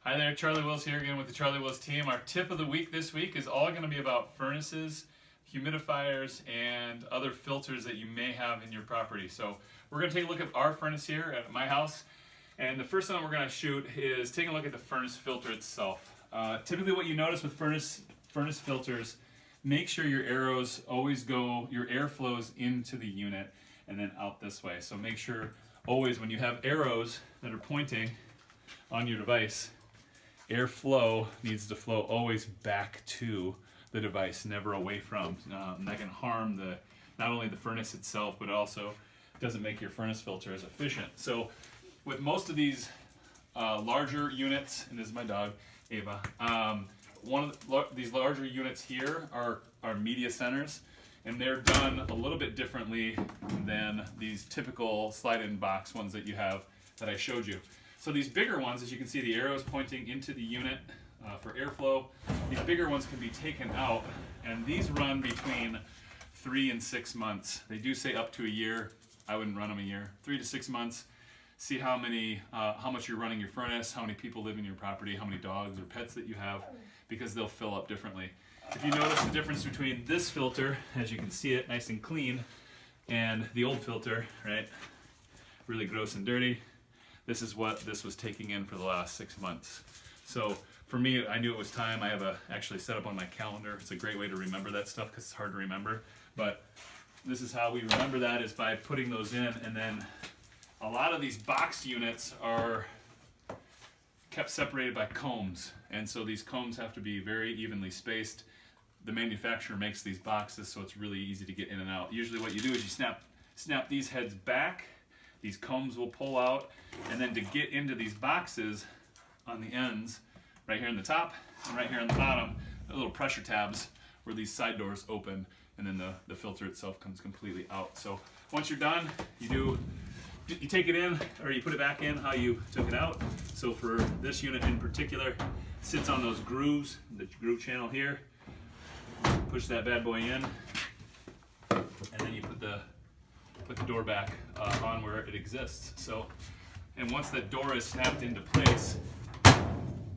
Hi there, Charlie Wills here again with the Charlie Wills team. Our tip of the week this week is all going to be about furnaces, humidifiers, and other filters that you may have in your property. So we're going to take a look at our furnace here at my house. And the first thing we're going to shoot is taking a look at the furnace filter itself. Typically what you notice with furnace filters, make sure your arrows always go, your air flows into the unit and then out this way. So make sure always when you have arrows that are pointing on your device, airflow needs to flow always back to the device, never away from. That can harm not only the furnace itself, but it also doesn't make your furnace filter as efficient. So with most of these larger units, and this is my dog, Ava, these larger units here are media centers, and they're done a little bit differently than these typical slide-in box ones that you have that I showed you. So these bigger ones, as you can see, the arrows pointing into the unit for airflow. These bigger ones can be taken out, and these run between 3 and 6 months. They do say up to a year. I wouldn't run them a year. 3 to 6 months. See how much you're running your furnace, how many people live in your property, how many dogs or pets that you have, because they'll fill up differently. If you notice the difference between this filter, as you can see it, nice and clean, and the old filter, right, really gross and dirty. This is what this was taking in for the last 6 months. So for me, I knew it was time. I have actually set up on my calendar. It's a great way to remember that stuff because it's hard to remember. But this is how we remember that, is by putting those in. And then a lot of these boxed units are kept separated by combs. And so these combs have to be very evenly spaced. The manufacturer makes these boxes so it's really easy to get in and out. Usually what you do is you snap these heads back. These combs will pull out, and then to get into these boxes on the ends, right here in the top and right here on the bottom, there are little pressure tabs where these side doors open, and then the filter itself comes completely out. So once you're done, you take it in, or you put it back in how you took it out. So for this unit in particular, sits on those grooves, the groove channel here. Push that bad boy in, and then you put the door back on where it exists. So, and once that door is snapped into place,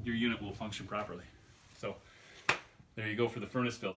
your unit will function properly. So there you go for the furnace filter.